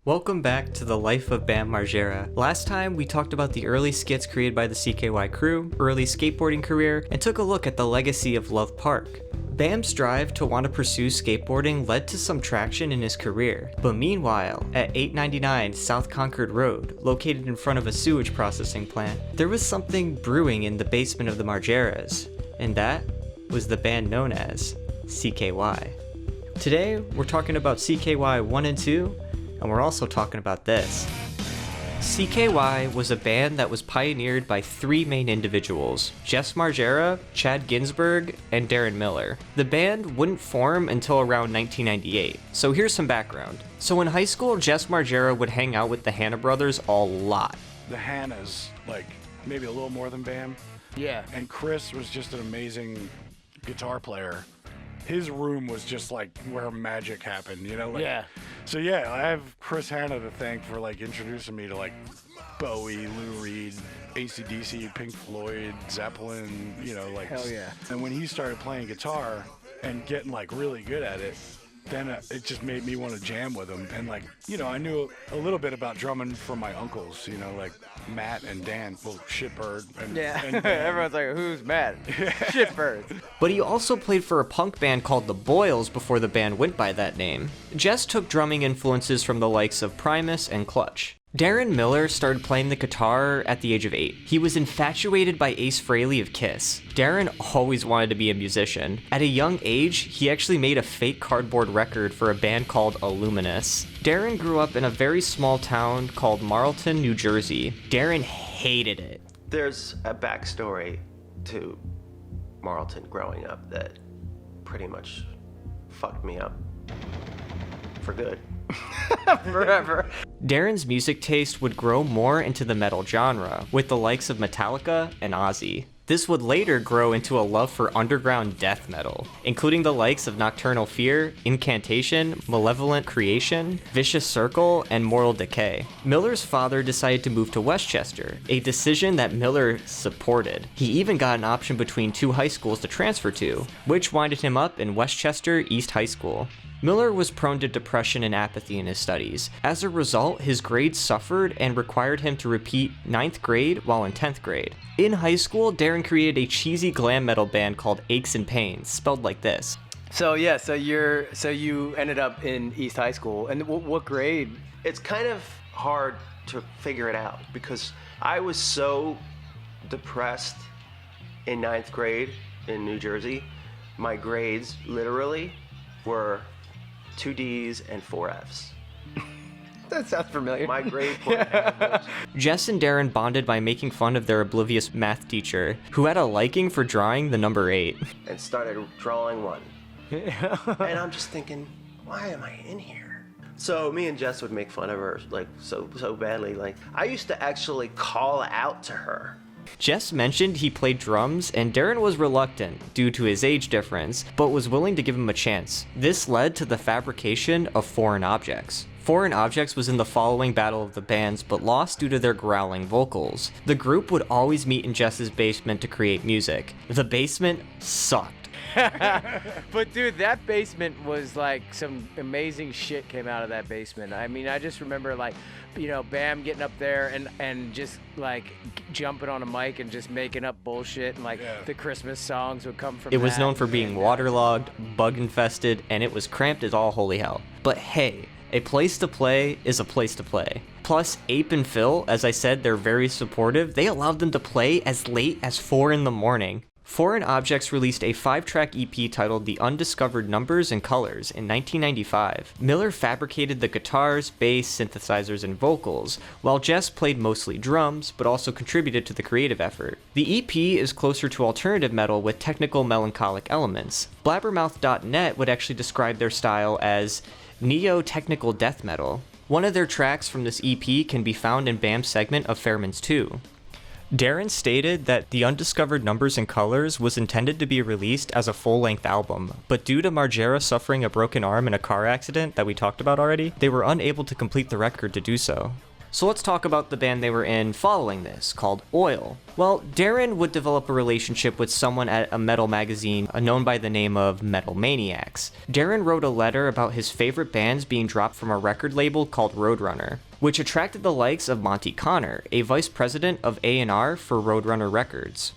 Welcome back to the life of Bam Margera. Last time we talked about the early skits created by the CKY crew, early skateboarding career, and took a look at the legacy of Love Park. Bam's drive to want to pursue skateboarding led to some traction in his career, but meanwhile, at 899 South Concord Road, located in front of a sewage processing plant, there was something brewing in the basement of the Margeras, and that was the band known as CKY. Today, we're talking about CKY 1 and 2, and we're also talking about this. CKY was a band that was pioneered by three main individuals, Jess Margera, Chad Ginsberg, and Darren Miller. The band wouldn't form until around 1998, so here's some background. So in high school, Jess Margera would hang out with the Hanna brothers a lot. The Hannas, like, maybe a little more than Bam. Yeah. And Chris was just an amazing guitar player. His room was just like where magic happened, you know? Like, Yeah. So yeah, I have Chris Hanna to thank for like introducing me to like Bowie, Lou Reed, AC/DC, Pink Floyd, Zeppelin, you know, like. Hell yeah. And when he started playing guitar and getting like really good at it, then it just made me want to jam with him. And like, you know, I knew a little bit about drumming from my uncles, you know, like Matt and Dan, well, Shitbird. And, Yeah, and everyone's like, who's Matt? Shitbirds. But he also played for a punk band called The Boyles before the band went by that name. Jess took drumming influences from the likes of Primus and Clutch. Darren Miller started playing the guitar at the age of 8. He was infatuated by Ace Frehley of Kiss. Darren always wanted to be a musician. At a young age, he actually made a fake cardboard record for a band called Illuminous. Darren grew up in a very small town called Marlton, New Jersey. Darren hated it. There's a backstory to Marlton growing up that pretty much fucked me up for good. Forever. Darren's music taste would grow more into the metal genre, with the likes of Metallica and Ozzy. This would later grow into a love for underground death metal, including the likes of Nocturnal Fear, Incantation, Malevolent Creation, Vicious Circle, and Moral Decay. Miller's father decided to move to Westchester, a decision that Miller supported. He even got an option between two high schools to transfer to, which winded him up in Westchester East High School. Miller was prone to depression and apathy in his studies. As a result, his grades suffered and required him to repeat 9th grade while in 10th grade. In high school, Darren created a cheesy glam metal band called Aches and Pains, spelled like this. So you ended up in East High School, and what grade? It's kind of hard to figure it out because I was so depressed in 9th grade in New Jersey. My grades literally were 2 D's and 4 F's. That sounds familiar. My grade point average. Jess and Darren bonded by making fun of their oblivious math teacher, who had a liking for drawing the number 8. And started drawing 1. And I'm just thinking, why am I in here? So me and Jess would make fun of her like so badly. Like I used to actually call out to her. Jess mentioned he played drums, and Darren was reluctant due to his age difference, but was willing to give him a chance. This led to the fabrication of Foreign Objects. Foreign Objects was in the following battle of the bands, but lost due to their growling vocals. The group would always meet in Jess's basement to create music. The basement sucked. But dude, that basement was like some amazing shit came out of that basement. I mean, I just remember like, you know, Bam getting up there and just like jumping on a mic and just making up bullshit, and like the Christmas songs would come from It was that. known for being waterlogged, bug infested, and it was cramped as all holy hell. But hey, a place to play is a place to play. Plus, Ape and Phil, as I said, they're very supportive. They allowed them to play as late as 4 in the morning. Foreign Objects released a 5-track EP titled The Undiscovered Numbers and Colors in 1995. Miller fabricated the guitars, bass, synthesizers, and vocals, while Jess played mostly drums, but also contributed to the creative effort. The EP is closer to alternative metal with technical melancholic elements. Blabbermouth.net would actually describe their style as neo-technical death metal. One of their tracks from this EP can be found in Bam's segment of Fairman's 2. Darren stated that The Undiscovered Numbers and Colors was intended to be released as a full-length album, but due to Margera suffering a broken arm in a car accident that we talked about already, they were unable to complete the record to do so. So let's talk about the band they were in following this, called Oil. Well, Darren would develop a relationship with someone at a metal magazine known by the name of Metal Maniacs. Darren wrote a letter about his favorite bands being dropped from a record label called Roadrunner, which attracted the likes of Monty Connor, a vice president of A&R for Roadrunner Records.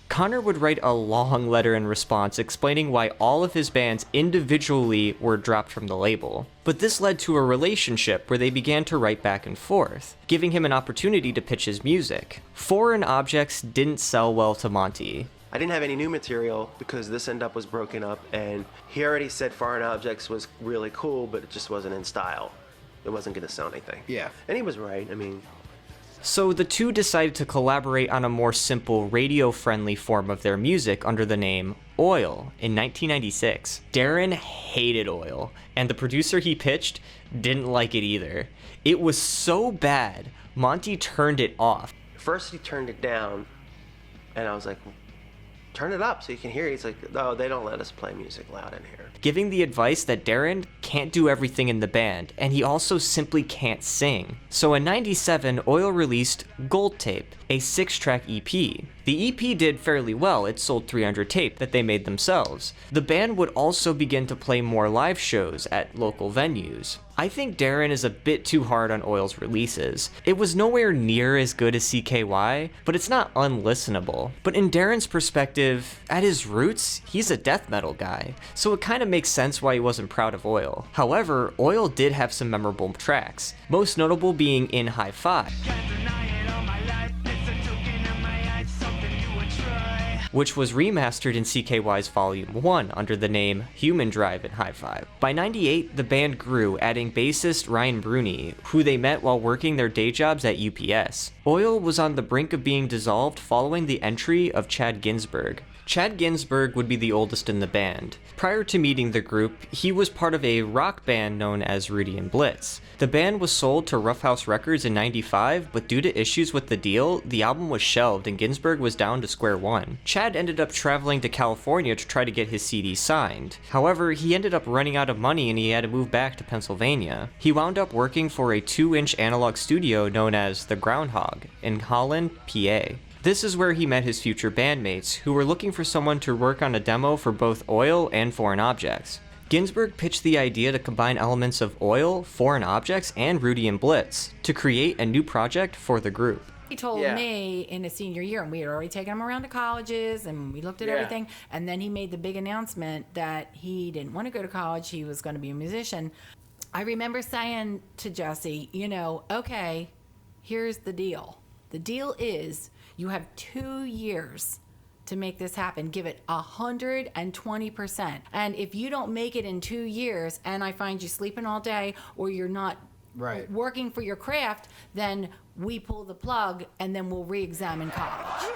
Connor would write a long letter in response explaining why all of his bands individually were dropped from the label. But this led to a relationship where they began to write back and forth, giving him an opportunity to pitch his music. Foreign Objects didn't sell well to Monty. I didn't have any new material because this end up was broken up, and he already said Foreign Objects was really cool, but it just wasn't in style. It wasn't going to sell anything. Yeah. And he was right. I mean, So the two decided to collaborate on a more simple, radio-friendly form of their music under the name Oil in 1996. Darren hated Oil, and the producer he pitched didn't like it either. It was so bad, Monty turned it off. first he turned it down, and I was like, turn it up so you can hear it. He's like, no, they don't let us play music loud in here. Giving the advice that Darren can't do everything in the band, and he also simply can't sing. So in '97, Oil released Gold Tape, a 6-track EP. The EP did fairly well, it sold 300 tape that they made themselves. The band would also begin to play more live shows at local venues. I think Darren is a bit too hard on Oil's releases. It was nowhere near as good as CKY, but it's not unlistenable. But in Darren's perspective, at his roots, he's a death metal guy, so it kinda makes sense why he wasn't proud of Oil. However, Oil did have some memorable tracks, most notable being In High Five, which was remastered in CKY's Volume 1 under the name Human Drive in High Five. By '98, the band grew, adding bassist Ryan Bruni, who they met while working their day jobs at UPS. Oil was on the brink of being dissolved following the entry of Chad Ginsburg. Chad Ginsburg would be the oldest in the band. Prior to meeting the group, he was part of a rock band known as Rudy and Blitz. The band was sold to Rough House Records in '95, but due to issues with the deal, the album was shelved and Ginsburg was down to square one. Chad ended up traveling to California to try to get his CD signed. However, he ended up running out of money and he had to move back to Pennsylvania. He wound up working for a 2-inch analog studio known as The Groundhog in Holland, PA. This is where he met his future bandmates, who were looking for someone to work on a demo for both Oil and Foreign Objects. Ginsburg pitched the idea to combine elements of Oil, Foreign Objects, and Rudy and Blitz to create a new project for the group. He told me in his senior year, and we had already taken him around to colleges, and we looked at everything, and then he made the big announcement that he didn't want to go to college, he was going to be a musician. I remember saying to Jesse, okay, here's the deal. The deal is you have 2 years to make this happen. Give it 120%. And if you don't make it in 2 years and I find you sleeping all day or you're not working for your craft, then we pull the plug and then we'll re-examine college.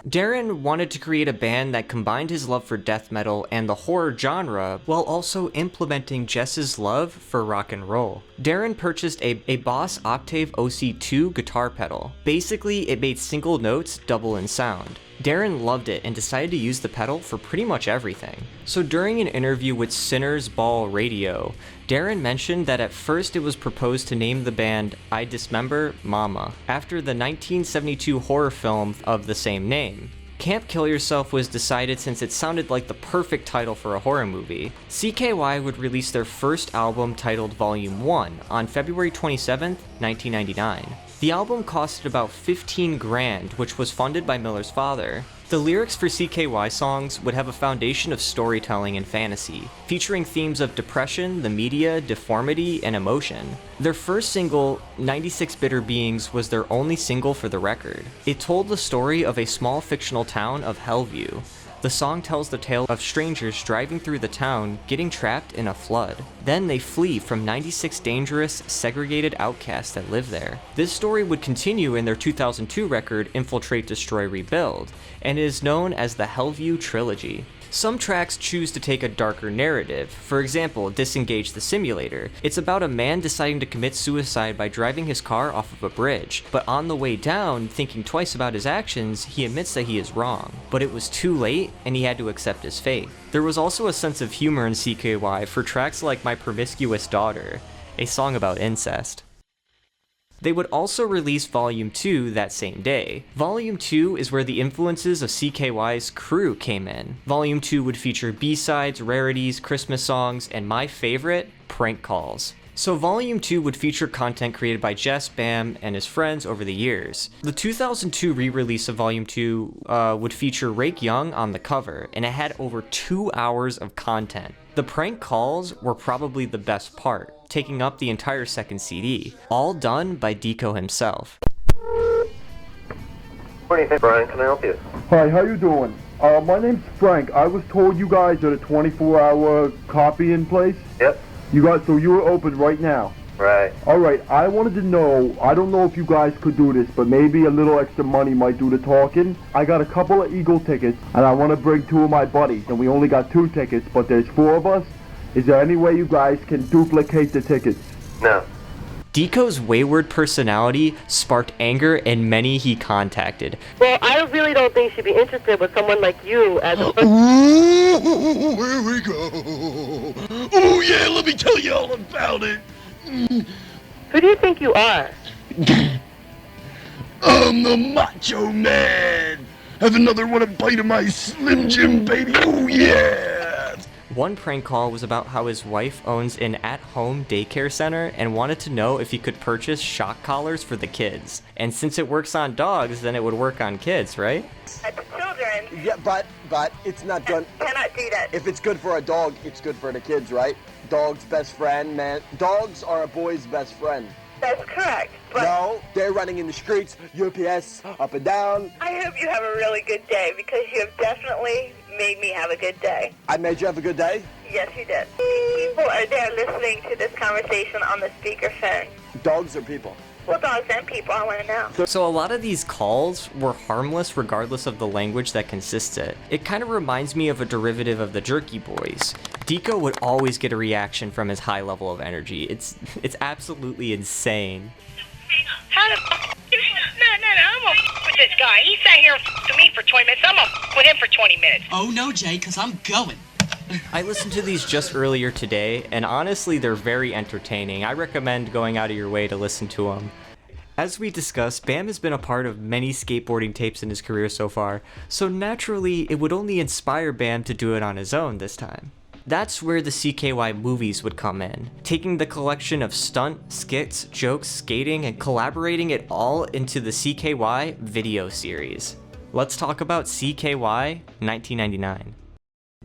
Darren wanted to create a band that combined his love for death metal and the horror genre while also implementing Jess's love for rock and roll. Darren purchased a Boss Octave OC2 guitar pedal. Basically, it made single notes double in sound. Darren loved it and decided to use the pedal for pretty much everything. So during an interview with Sinners Ball Radio, Darren mentioned that at first it was proposed to name the band I Dismember Mama, after the 1972 horror film of the same name. Can't Kill Yourself was decided since it sounded like the perfect title for a horror movie. CKY would release their first album titled Volume 1 on February 27, 1999. The album costed about $15,000, which was funded by Miller's father. The lyrics for CKY songs would have a foundation of storytelling and fantasy, featuring themes of depression, the media, deformity, and emotion. Their first single, 96 Bitter Beings, was their only single for the record. It told the story of a small fictional town of Hellview. The song tells the tale of strangers driving through the town, getting trapped in a flood. Then they flee from 96 dangerous, segregated outcasts that live there. This story would continue in their 2002 record, Infiltrate, Destroy, Rebuild, and is known as the Hellview Trilogy. Some tracks choose to take a darker narrative. For example, Disengage the Simulator. It's about a man deciding to commit suicide by driving his car off of a bridge, but on the way down, thinking twice about his actions, he admits that he is wrong. But it was too late, and he had to accept his fate. There was also a sense of humor in CKY for tracks like My Promiscuous Daughter, a song about incest. They would also release Volume 2 that same day. Volume 2 is where the influences of CKY's crew came in. Volume 2 would feature B-sides, rarities, Christmas songs, and my favorite, prank calls. So Volume 2 would feature content created by Jess, Bam, and his friends over the years. The 2002 re-release of Volume 2 would feature Rake Yohn on the cover, and it had over 2 hours of content. The prank calls were probably the best part, taking up the entire second CD, all done by Deco himself. Morning, Brian. Can I help you? Hi, how you doing? My name's Frank. I was told you guys are the 24-hour copying place. Yep. So you are open right now. Right. All right. I wanted to know. I don't know if you guys could do this, but maybe a little extra money might do the talking. I got a couple of Eagle tickets, and I want to bring 2 of my buddies, and we only got 2 tickets, but there's 4 of us. Is there any way you guys can duplicate the tickets? No. Deco's wayward personality sparked anger in many he contacted. Well, I really don't think she'd be interested with someone like you as a... Ooh, here we go. Oh yeah, let me tell you all about it. Who do you think you are? I'm the Macho Man. Have another one, a bite of my Slim Jim, baby. Oh yeah. One prank call was about how his wife owns an at-home daycare center and wanted to know if he could purchase shock collars for the kids. And since it works on dogs, then it would work on kids, right? Children. Yeah, but it's not done. Cannot do that. If it's good for a dog, it's good for the kids, right? Dog's best friend, man. Dogs are a boy's best friend. That's correct. But No, they're running in the streets, UPS, up and down. I hope you have a really good day because you have definitely made me have a good day. I made you have a good day? Yes, you did. People are there listening to this conversation on the speakerphone. Dogs are people. Well, dogs and people, I want to know. So a lot of these calls were harmless regardless of the language that consists it. It kind of reminds me of a derivative of the Jerky Boys. Deco would always get a reaction from his high level of energy. It's absolutely insane. How the No, I'm gonna with this guy. He sat here to me for 20 minutes. I'm gonna with him for 20 minutes. Oh no, Jay, because I'm going. I listened to these just earlier today, and honestly, they're very entertaining. I recommend going out of your way to listen to them. As we discussed, Bam has been a part of many skateboarding tapes in his career so far, so naturally, it would only inspire Bam to do it on his own this time. That's where the CKY movies would come in, taking the collection of stunt, skits, jokes, skating, and collaborating it all into the CKY video series. Let's talk about CKY 1999.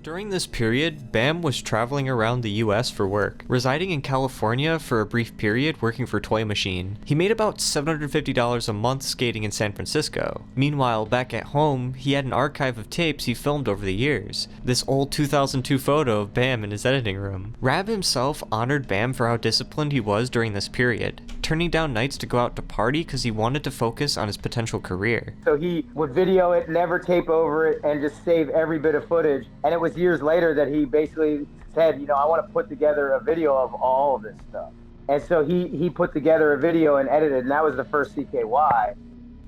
During this period, Bam was traveling around the US for work, residing in California for a brief period working for Toy Machine. He made about $750 a month skating in San Francisco. Meanwhile, back at home, he had an archive of tapes he filmed over the years. This old 2002 photo of Bam in his editing room. Rab himself honored Bam for how disciplined he was during this period, turning down nights to go out to party because he wanted to focus on his potential career. So he would video it, never tape over it, and just save every bit of footage. And it was years later that he basically said, I want to put together a video of all of this stuff. And so he put together a video and edited, and that was the first CKY.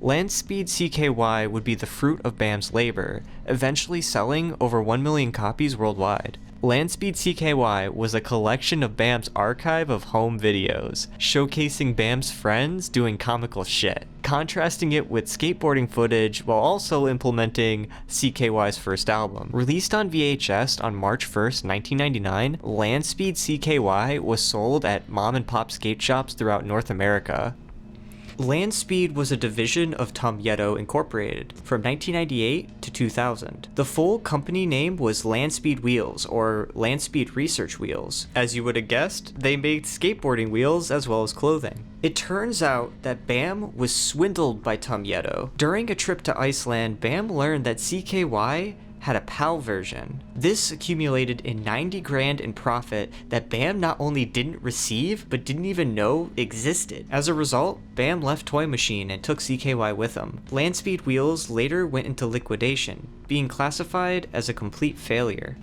Landspeed CKY would be the fruit of Bam's labor, eventually selling over 1 million copies worldwide. Landspeed CKY was a collection of Bam's archive of home videos, showcasing Bam's friends doing comical shit, contrasting it with skateboarding footage while also implementing CKY's first album. Released on VHS on March 1st, 1999, Landspeed CKY was sold at mom and pop skate shops throughout North America. Landspeed was a division of Tom Yeddo Incorporated from 1998 to 2000. The full company name was Landspeed Wheels, or Landspeed Research Wheels. As you would have guessed, they made skateboarding wheels as well as clothing. It turns out that Bam was swindled by Tom Yeddo. During a trip to Iceland, Bam learned that CKY had a PAL version. This accumulated in 90 grand in profit that BAM not only didn't receive, but didn't even know existed. As a result, BAM left Toy Machine and took CKY with him. Landspeed Wheels later went into liquidation, being classified as a complete failure.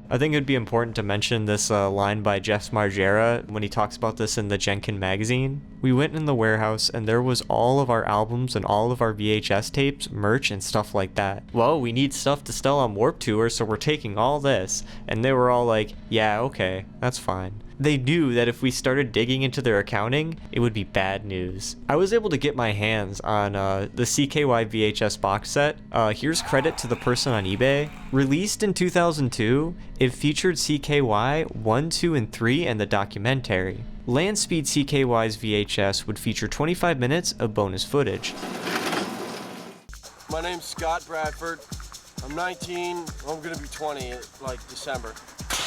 I think it'd be important to mention this line by Jeff Margera when he talks about this in the Jenkin magazine. We went in the warehouse and there was all of our albums and all of our VHS tapes, merch, and stuff like that. Well, we need stuff to sell on Warped Tour, so we're taking all this. And they were all like, yeah, okay, that's fine. They knew that if we started digging into their accounting, it would be bad news. I was able to get my hands on the CKY VHS box set. Here's credit to the person on eBay. Released in 2002, it featured CKY 1, 2, and 3 and the documentary. Landspeed CKY's VHS would feature 25 minutes of bonus footage. My name's Scott Bradford. I'm 19. I'm gonna be 20 like December.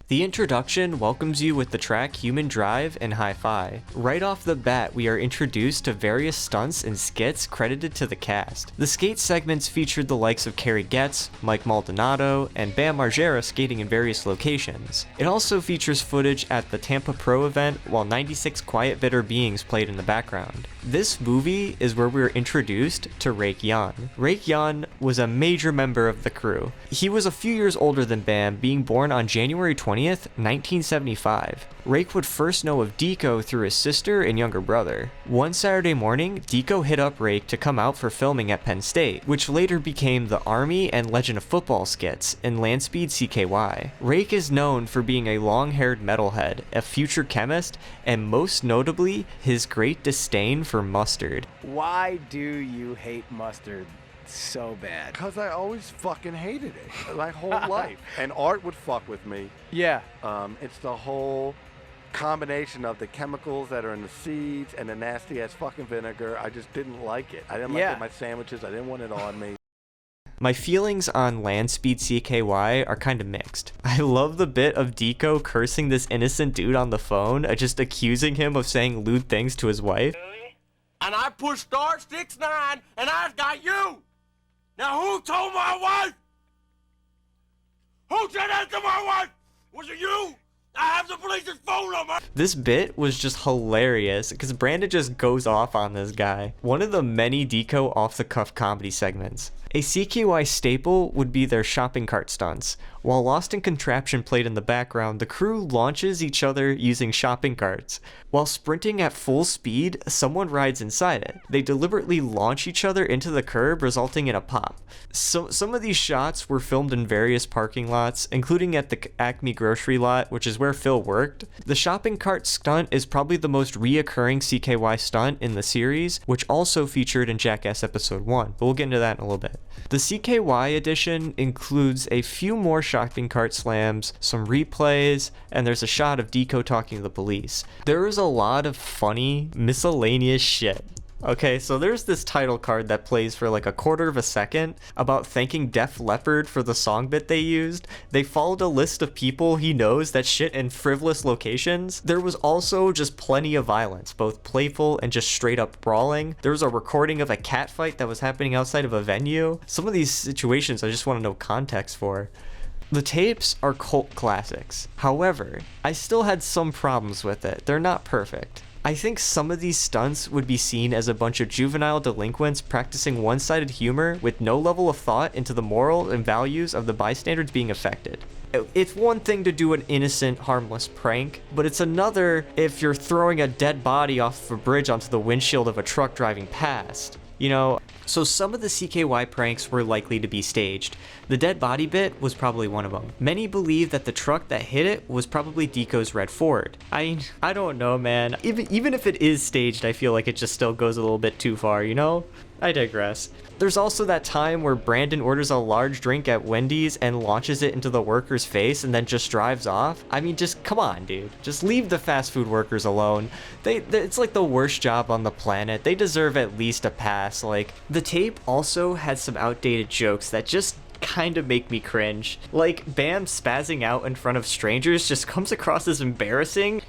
The introduction welcomes you with the track Human Drive and Hi-Fi. Right off the bat, we are introduced to various stunts and skits credited to the cast. The skate segments featured the likes of Carrie Getz, Mike Maldonado, and Bam Margera skating in various locations. It also features footage at the Tampa Pro event while 96 Quiet Bitter Beings played in the background. This movie is where we were introduced to Rake Yohn. Rake Yohn was a major member of the crew. He was a few years older than Bam, being born on January 20th, 1975. Rake would first know of Deco through his sister and younger brother. One Saturday morning, Deco hit up Rake to come out for filming at Penn State, which later became the Army and Legend of Football skits in Landspeed CKY. Rake is known for being a long-haired metalhead, a future chemist, and most notably, his great disdain for mustard. Why do you hate mustard so bad? Because I always fucking hated it my whole life. And art would fuck with me. Yeah. It's the whole combination of the chemicals that are in the seeds and the nasty ass fucking vinegar. I just didn't like it. I didn't like it in my sandwiches. I didn't want it on me. My feelings on Landspeed CKY are kind of mixed. I love the bit of Deco cursing this innocent dude on the phone, just accusing him of saying lewd things to his wife. And I pushed star 69 and I've got you. Now who told my wife? Who said that to my wife? Was it you? I have the police's phone number. This bit was just hilarious because Brandon just goes off on this guy. One of the many Deco off-the-cuff comedy segments. A CKY staple would be their shopping cart stunts. While Lost in Contraption played in the background, the crew launches each other using shopping carts. While sprinting at full speed, someone rides inside it. They deliberately launch each other into the curb, resulting in a pop. So some of these shots were filmed in various parking lots, including at the Acme grocery lot, which is where Phil worked. The shopping cart stunt is probably the most reoccurring CKY stunt in the series, which also featured in Jackass Episode 1, but we'll get into that in a little bit. The CKY edition includes a few more shopping cart slams, some replays, and there's a shot of Deco talking to the police. There is a lot of funny, miscellaneous shit. Okay, so there's this title card that plays for like a quarter of a second about thanking Def Leppard for the song bit they used. They followed a list of people he knows that shit in frivolous locations. There was also just plenty of violence, both playful and just straight up brawling. There was a recording of a cat fight that was happening outside of a venue. Some of these situations I just want to know context for. The tapes are cult classics. However, I still had some problems with it. They're not perfect. I think some of these stunts would be seen as a bunch of juvenile delinquents practicing one-sided humor with no level of thought into the morals and values of the bystanders being affected. It's one thing to do an innocent, harmless prank, but it's another if you're throwing a dead body off of a bridge onto the windshield of a truck driving past. You know, so some of the CKY pranks were likely to be staged. The dead body bit was probably one of them. Many believe that the truck that hit it was probably Deco's red Ford. I don't know, man. Even if it is staged, I feel like it just still goes a little bit too far, you know? I digress. There's also that time where Brandon orders a large drink at Wendy's and launches it into the worker's face and then just drives off. I mean, just come on, dude. Just leave the fast food workers alone. It's like the worst job on the planet. They deserve at least a pass. Like, the tape also had some outdated jokes that just kind of make me cringe. Like, Bam spazzing out in front of strangers just comes across as embarrassing.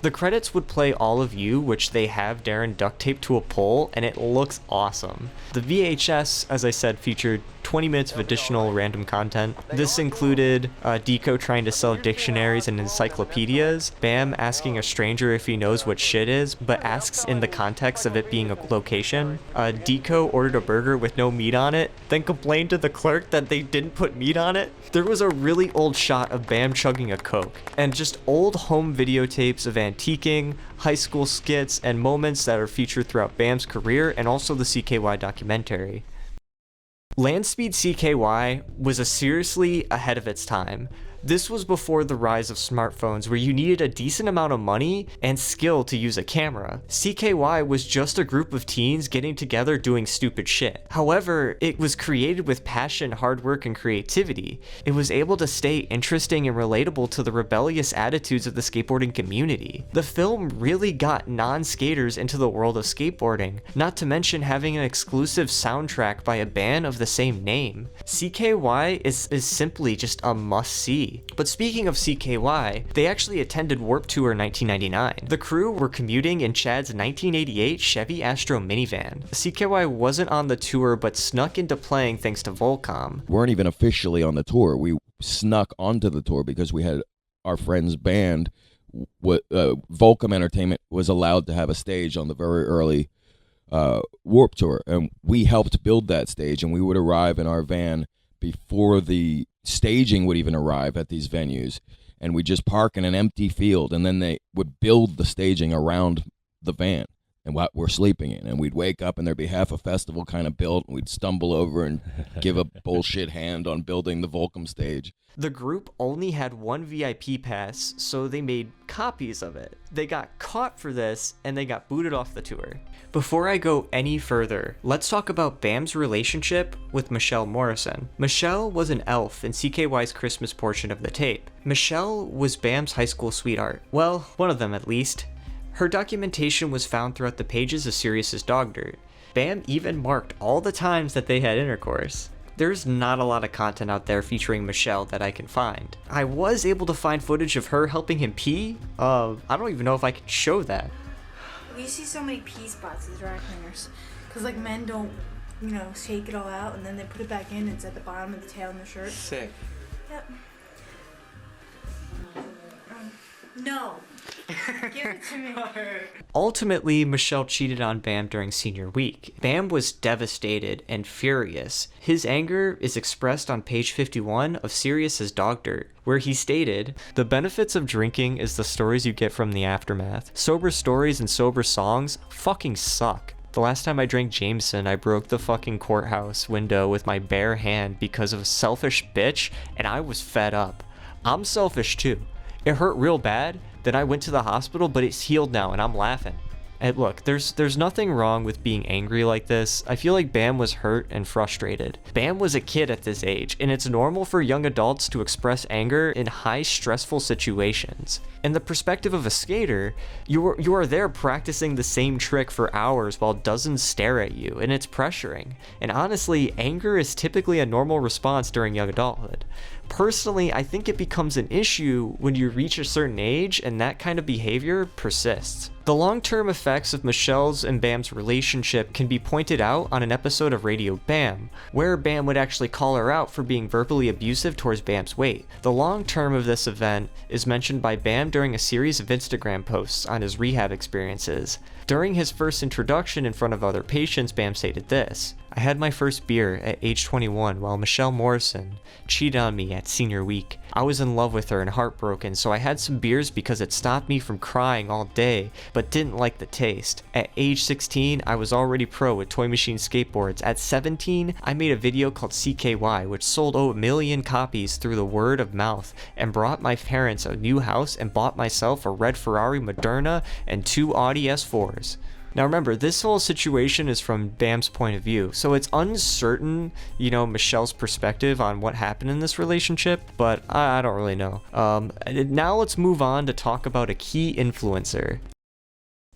The credits would play All of You, which they have Darren duct taped to a pole, and it looks awesome. The VHS, as I said, featured 20 minutes of additional random content. This included Deco trying to sell dictionaries and encyclopedias, Bam asking a stranger if he knows what shit is, but asks in the context of it being a location. Deco ordered a burger with no meat on it, then complained to the clerk that they didn't put meat on it. There was a really old shot of Bam chugging a Coke, and just old home videotapes of antiquing, high school skits, and moments that are featured throughout Bam's career and also the CKY documentary. Landspeed CKY was seriously ahead of its time. This was before the rise of smartphones where you needed a decent amount of money and skill to use a camera. CKY was just a group of teens getting together doing stupid shit. However, it was created with passion, hard work, and creativity. It was able to stay interesting and relatable to the rebellious attitudes of the skateboarding community. The film really got non-skaters into the world of skateboarding, not to mention having an exclusive soundtrack by a band of the same name. CKY is simply just a must-see. But speaking of CKY, they actually attended Warped Tour 1999. The crew were commuting in Chad's 1988 Chevy Astro minivan. CKY wasn't on the tour but snuck into playing thanks to Volcom. We weren't even officially on the tour. We snuck onto the tour because we had our friend's band. Volcom Entertainment was allowed to have a stage on the very early Warped Tour, and we helped build that stage, and we would arrive in our van before the staging would even arrive at these venues, and we'd just park in an empty field, and then they would build the staging around the van and what we're sleeping in, and we'd wake up and there'd be half a festival kind of built, and we'd stumble over and give a bullshit hand on building the Volcom stage. The group only had one VIP pass, so they made copies of it. They got caught for this, and they got booted off the tour. Before I go any further, let's talk about Bam's relationship with Michelle Morrison. Michelle was an elf in CKY's Christmas portion of the tape. Michelle was Bam's high school sweetheart. Well, one of them at least. Her documentation was found throughout the pages of Sirius's Dog Dirt. Bam even marked all the times that they had intercourse. There's not a lot of content out there featuring Michelle that I can find. I was able to find footage of her helping him pee. I don't even know if I can show that. We see so many pee spots as dry cleaners. Because, like, men don't, shake it all out and then they put it back in. It's at the bottom of the tail in the shirt. Sick. Yep. No. Give it to me. Ultimately, Michelle cheated on Bam during senior week. Bam was devastated and furious. His anger is expressed on page 51 of Sirius's Dog Dirt, where he stated, "The benefits of drinking is the stories you get from the aftermath. Sober stories and sober songs fucking suck. The last time I drank Jameson, I broke the fucking courthouse window with my bare hand because of a selfish bitch, and I was fed up. I'm selfish too. It hurt real bad. Then I went to the hospital, but it's healed now, and I'm laughing." And look, there's nothing wrong with being angry like this. I feel like Bam was hurt and frustrated. Bam was a kid at this age, and it's normal for young adults to express anger in high stressful situations. In the perspective of a skater, you are there practicing the same trick for hours while dozens stare at you, and it's pressuring. And honestly, anger is typically a normal response during young adulthood. Personally, I think it becomes an issue when you reach a certain age and that kind of behavior persists. The long-term effects of Michelle's and Bam's relationship can be pointed out on an episode of Radio Bam, where Bam would actually call her out for being verbally abusive towards Bam's weight. The long-term of this event is mentioned by Bam during a series of Instagram posts on his rehab experiences. During his first introduction in front of other patients, Bam stated this: "I had my first beer at age 21 while Michelle Morrison cheated on me at senior week. I was in love with her and heartbroken, so I had some beers because it stopped me from crying all day, but didn't like the taste. At age 16, I was already pro with Toy Machine skateboards. At 17, I made a video called CKY, which sold 1 million copies through the word of mouth, and brought my parents a new house and bought myself a red Ferrari Moderna and 2 Audi S4s. Now remember, this whole situation is from Bam's point of view, so it's uncertain, Michelle's perspective on what happened in this relationship, but I don't really know. Now let's move on to talk about a key influencer.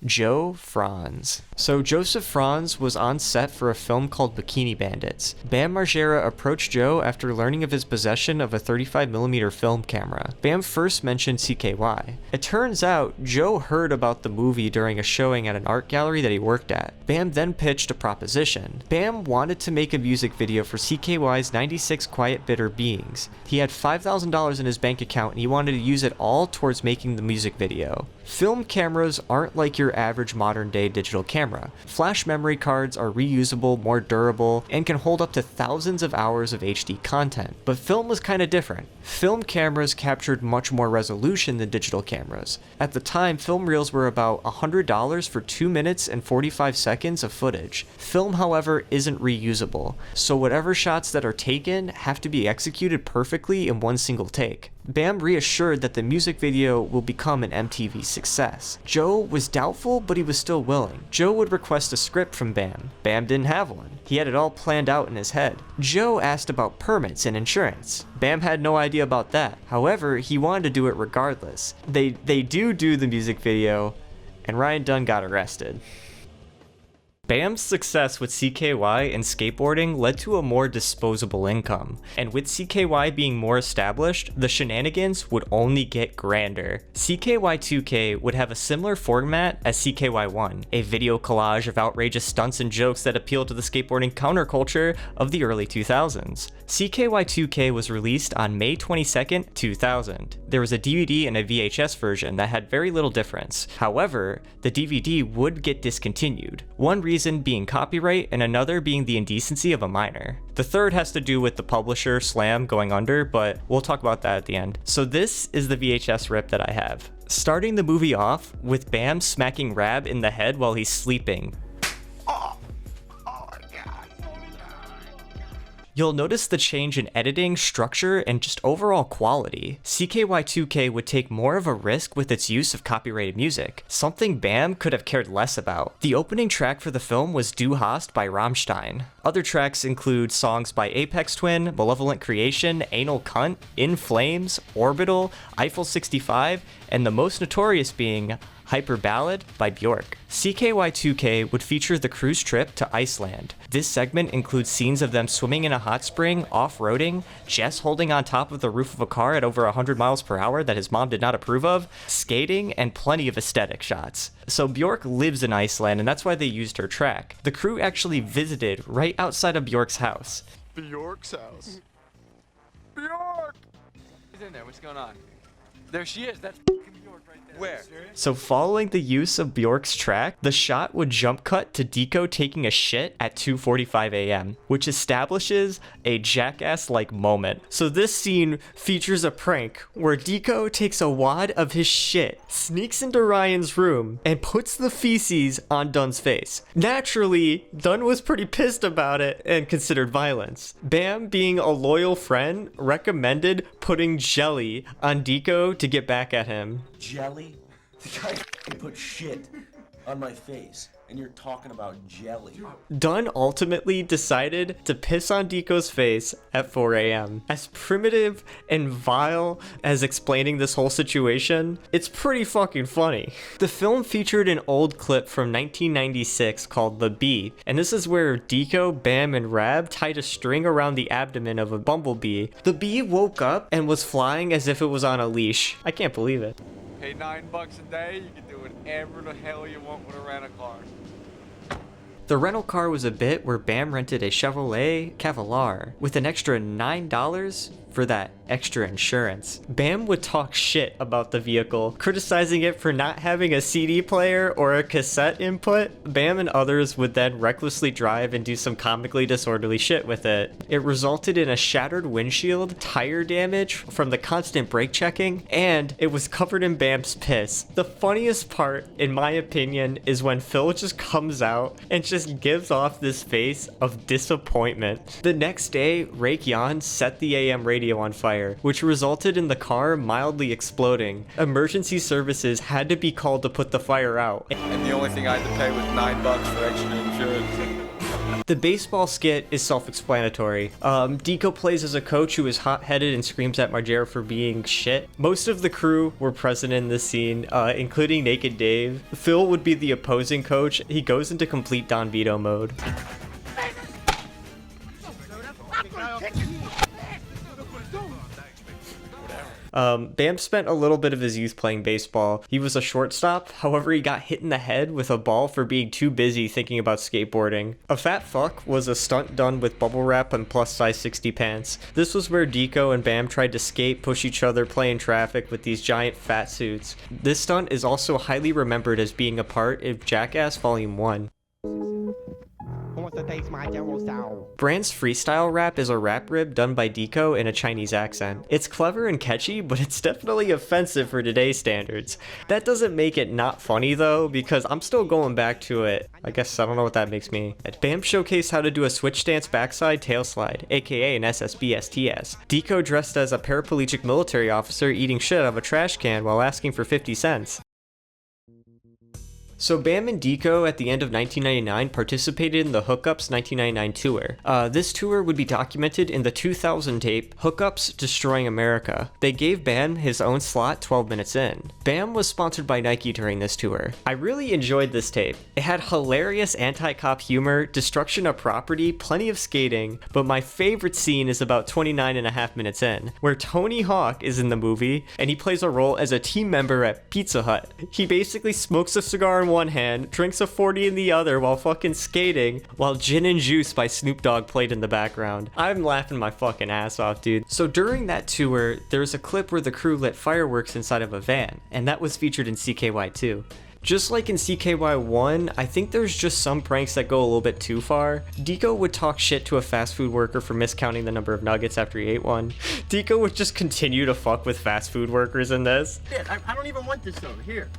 Joe Franz. So Joseph Franz was on set for a film called Bikini Bandits. Bam Margera approached Joe after learning of his possession of a 35mm film camera. Bam first mentioned CKY. It turns out Joe heard about the movie during a showing at an art gallery that he worked at. Bam then pitched a proposition. Bam wanted to make a music video for CKY's 96 Quiet Bitter Beings. He had $5,000 in his bank account and he wanted to use it all towards making the music video. Film cameras aren't like your average modern day digital camera. Flash memory cards are reusable, more durable, and can hold up to thousands of hours of HD content. But film was kind of different. Film cameras captured much more resolution than digital cameras. At the time, film reels were about $100 for 2 minutes and 45 seconds of footage. Film, however, isn't reusable, so whatever shots that are taken have to be executed perfectly in one single take. Bam reassured that the music video will become an MTV success. Joe was doubtful, but he was still willing. Joe would request a script from Bam. Bam didn't have one. He had it all planned out in his head. Joe asked about permits and insurance. Bam had no idea about that. However, he wanted to do it regardless. They do the music video, and Ryan Dunn got arrested. Bam's success with CKY and skateboarding led to a more disposable income, and with CKY being more established, the shenanigans would only get grander. CKY2K would have a similar format as CKY1, a video collage of outrageous stunts and jokes that appealed to the skateboarding counterculture of the early 2000s. CKY2K was released on May 22nd, 2000. There was a DVD and a VHS version that had very little difference. However, the DVD would get discontinued. One reason being copyright and another being the indecency of a minor. The third has to do with the publisher Slam going under, but we'll talk about that at the end. So this is the VHS rip that I have. Starting the movie off with Bam smacking Rab in the head while he's sleeping. You'll notice the change in editing, structure, and just overall quality. CKY2K would take more of a risk with its use of copyrighted music, something Bam could have cared less about. The opening track for the film was Du Hast by Rammstein. Other tracks include songs by Aphex Twin, Malevolent Creation, Anal Cunt, In Flames, Orbital, Eiffel 65, and the most notorious being Hyper Ballad by Bjork. CKY2K would feature the cruise trip to Iceland. This segment includes scenes of them swimming in a hot spring, off-roading, Jess holding on top of the roof of a car at over 100 miles per hour that his mom did not approve of, skating, and plenty of aesthetic shots. So Bjork lives in Iceland, and that's why they used her track. The crew actually visited right outside of Bjork's house. Bjork's house. Bjork! She's in there. What's going on? There she is. That's Bjork right there. Where? So following the use of Bjork's track, the shot would jump cut to Deco taking a shit at 2:45 a.m., which establishes a jackass-like moment. So this scene features a prank where Deco takes a wad of his shit, sneaks into Ryan's room, and puts the feces on Dunn's face. Naturally, Dunn was pretty pissed about it and considered violence. Bam, being a loyal friend, recommended putting jelly on Deco to get back at him. Jelly? The guy put shit on my face, and you're talking about jelly. Dunn ultimately decided to piss on Deco's face at 4 a.m. As primitive and vile as explaining this whole situation, it's pretty fucking funny. The film featured an old clip from 1996 called The Bee, and this is where Deco, Bam, and Rab tied a string around the abdomen of a bumblebee. The bee woke up and was flying as if it was on a leash. I can't believe it. Pay $9 a day, you can do whatever the hell you want with a rent-a-car. The rental car was a bit where Bam rented a Chevrolet Cavalier with an extra $9 for that extra insurance. Bam would talk shit about the vehicle, criticizing it for not having a CD player or a cassette input. Bam and others would then recklessly drive and do some comically disorderly shit with it. It resulted in a shattered windshield, tire damage from the constant brake checking, and it was covered in Bam's piss. The funniest part, in my opinion, is when Phil just comes out and just gives off this face of disappointment. The next day, Rake Yohn set the AM radio on fire, which resulted in the car mildly exploding. Emergency services had to be called to put the fire out. And the only thing I had to pay was $9 for extra insurance. The baseball skit is self-explanatory. Deco plays as a coach who is hot-headed and screams at Margera for being shit. Most of the crew were present in this scene, including Naked Dave. Phil would be the opposing coach. He goes into complete Don Vito mode. Bam spent a little bit of his youth playing baseball. He was a shortstop, however he got hit in the head with a ball for being too busy thinking about skateboarding. A Fat Fuck was a stunt done with bubble wrap and plus size 60 pants. This was where Deco and Bam tried to skate, push each other, play in traffic with these giant fat suits. This stunt is also highly remembered as being a part of Jackass Volume 1. Brand's freestyle rap is a rap rib done by Deco in a Chinese accent. It's clever and catchy, but it's definitely offensive for today's standards. That doesn't make it not funny though, because I'm still going back to it. I guess I don't know what that makes me. Bam showcased how to do a switch stance backside tail slide, aka an SSBSTS. Deco dressed as a paraplegic military officer eating shit out of a trash can while asking for 50 cents. So Bam and Deco at the end of 1999 participated in the Hookups 1999 tour. This tour would be documented in the 2000 tape, Hookups Destroying America. They gave Bam his own slot 12 minutes in. Bam was sponsored by Nike during this tour. I really enjoyed this tape. It had hilarious anti-cop humor, destruction of property, plenty of skating, but my favorite scene is about 29.5 minutes in, where Tony Hawk is in the movie, and he plays a role as a team member at Pizza Hut. He basically smokes a cigar in one hand, drinks a 40 in the other while fucking skating, while Gin and Juice by Snoop Dogg played in the background. I'm laughing my fucking ass off, dude. So during that tour, there's a clip where the crew lit fireworks inside of a van, and that was featured in CKY II. Just like in CKY1, I think there's just some pranks that go a little bit too far. Deco would talk shit to a fast food worker for miscounting the number of nuggets after he ate one. Deco would just continue to fuck with fast food workers in this. I don't even want this soda. Here.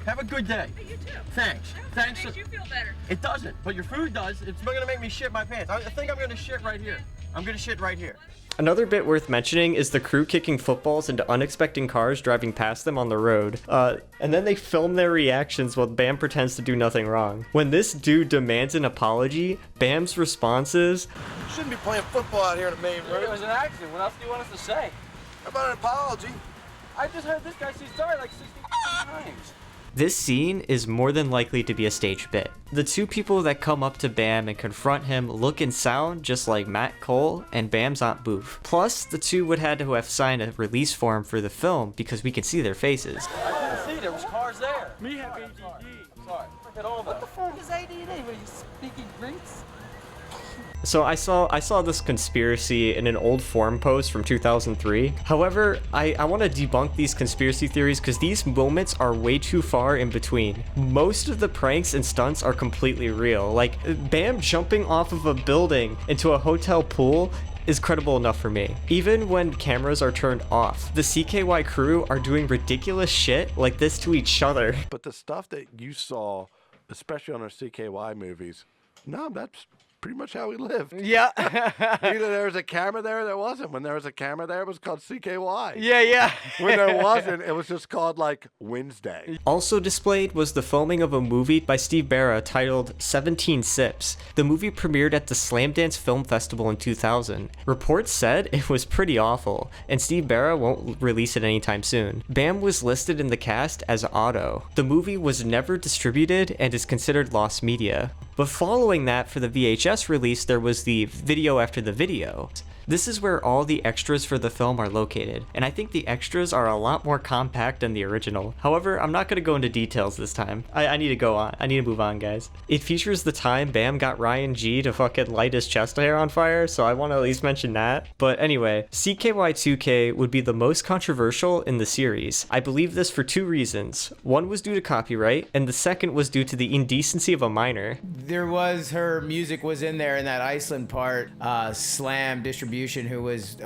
Have a good day. Hey, you too. Thanks. Thanks. It makes you feel better. It doesn't, but your food does. It's gonna make me shit my pants. I think I'm gonna shit right here. I'm gonna shit right here. Another bit worth mentioning is the crew kicking footballs into unexpected cars driving past them on the road. And then they film their reactions while Bam pretends to do nothing wrong. When this dude demands an apology, Bam's response is, You shouldn't be playing football out here in the main road. It was an accident. What else do you want us to say? How about an apology? I just heard this guy say sorry like 60 times. this scene is more than likely to be a staged bit. The two people that come up to Bam and confront him look and sound just like Matt Cole and Bam's Aunt Boof. Plus, the two would had to have signed a release form for the film because we can see their faces. I didn't see there was cars there. Me have ADD. Sorry. Forget all that. What the fuck is ADD? What are you speaking Greeks? So I saw this conspiracy in an old forum post from 2003. However, I want to debunk these conspiracy theories because these moments are way too far in between. Most of the pranks and stunts are completely real. Like, Bam jumping off of a building into a hotel pool is credible enough for me. Even when cameras are turned off, the CKY crew are doing ridiculous shit like this to each other. But the stuff that you saw, especially on our CKY movies, no, that's pretty much how we lived. Yeah. Either there was a camera there wasn't. When there was a camera there, it was called CKY. Yeah. When there wasn't, it was just called, like, Wednesday. Also displayed was the filming of a movie by Steve Barra titled 17 Sips. The movie premiered at the Slam Dance Film Festival in 2000. Reports said it was pretty awful, and Steve Barra won't release it anytime soon. Bam was listed in the cast as Otto. The movie was never distributed and is considered lost media. But following that, for the VHS release, there was the video after the video. This is where all the extras for the film are located, and I think the extras are a lot more compact than the original. However, I'm not going to go into details this time. I need to go on. I need to move on, guys. It features the time Bam got Ryan G to fucking light his chest hair on fire, so I want to at least mention that. But anyway, CKY2K would be the most controversial in the series. I believe this for two reasons. One was due to copyright, and the second was due to the indecency of a minor. There was, her music was in there in that Iceland part, Slam Distribution, who was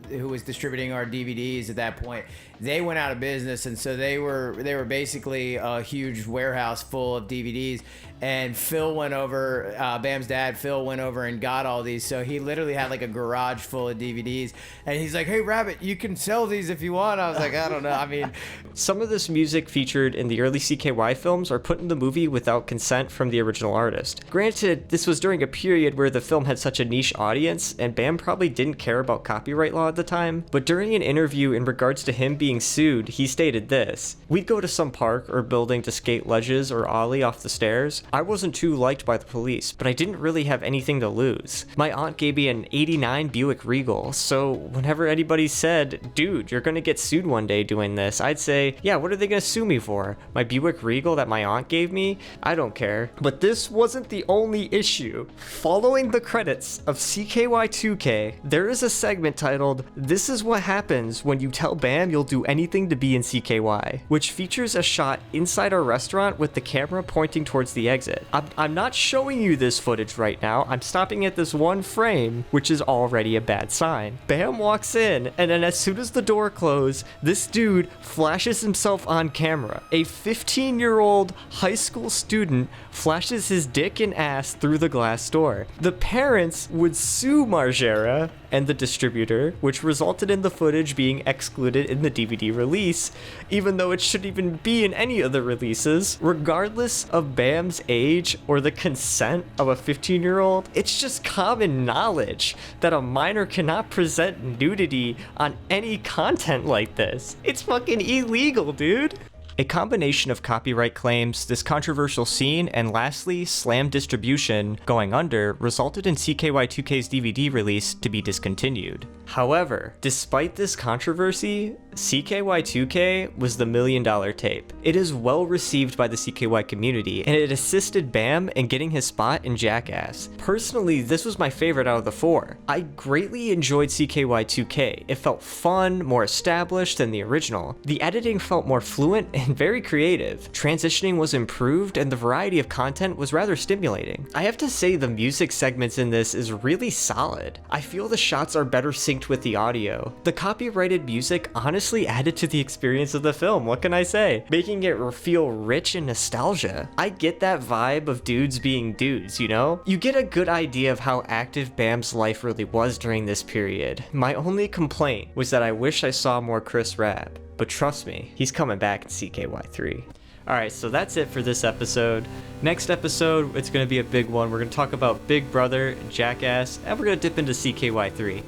who was distributing our DVDs at that point, they went out of business, and so they were basically a huge warehouse full of DVDs. And Phil went over, Bam's dad, Phil went over and got all these. So he literally had like a garage full of DVDs. And he's like, hey, Rabbit, you can sell these if you want. I was like, I don't know. I mean, some of this music featured in the early CKY films are put in the movie without consent from the original artist. Granted, this was during a period where the film had such a niche audience, and Bam probably didn't care about copyright law at the time. But during an interview in regards to him being sued, he stated this: "We'd go to some park or building to skate ledges or ollie off the stairs. I wasn't too liked by the police, but I didn't really have anything to lose. My aunt gave me an '89 Buick Regal, so whenever anybody said, dude, you're gonna get sued one day doing this, I'd say, yeah, what are they gonna sue me for? My Buick Regal that my aunt gave me? I don't care." But this wasn't the only issue. Following the credits of CKY2K, there is a segment titled, "This is what happens when you tell Bam you'll do anything to be in CKY," which features a shot inside our restaurant with the camera pointing towards the exit. I'm not showing you this footage right now. I'm stopping at this one frame, which is already a bad sign. Bam walks in, and then as soon as the door closes, this dude flashes himself on camera. A 15-year-old high school student flashes his dick and ass through the glass door. The parents would sue Margera and the distributor, which resulted in the footage being excluded in the DVD release, even though it shouldn't even be in any of the releases. Regardless of Bam's age or the consent of a 15-year-old, it's just common knowledge that a minor cannot present nudity on any content like this. It's fucking illegal, dude. A combination of copyright claims, this controversial scene, and lastly, Slam Distribution going under resulted in CKY2K's DVD release to be discontinued. However, despite this controversy, CKY2K was the $1 million tape. It is well received by the CKY community, and it assisted Bam in getting his spot in Jackass. Personally, this was my favorite out of the four. I greatly enjoyed CKY2K. It felt fun, more established than the original. The editing felt more fluent and very creative. Transitioning was improved, and the variety of content was rather stimulating. I have to say the music segments in this is really solid. I feel the shots are better synced with the audio. The copyrighted music honestly added to the experience of the film, what can I say? Making it feel rich and nostalgia. I get that vibe of dudes being dudes, you know? You get a good idea of how active Bam's life really was during this period. My only complaint was that I wish I saw more Chris Rabb. But trust me, he's coming back in CKY3. Alright, so that's it for this episode. Next episode, it's going to be a big one. We're going to talk about Big Brother, Jackass, and we're going to dip into CKY3.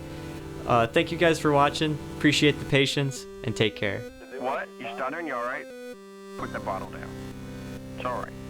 Thank you guys for watching. Appreciate the patience, and take care. What? You stuttering? You alright? Put the bottle down. It's alright.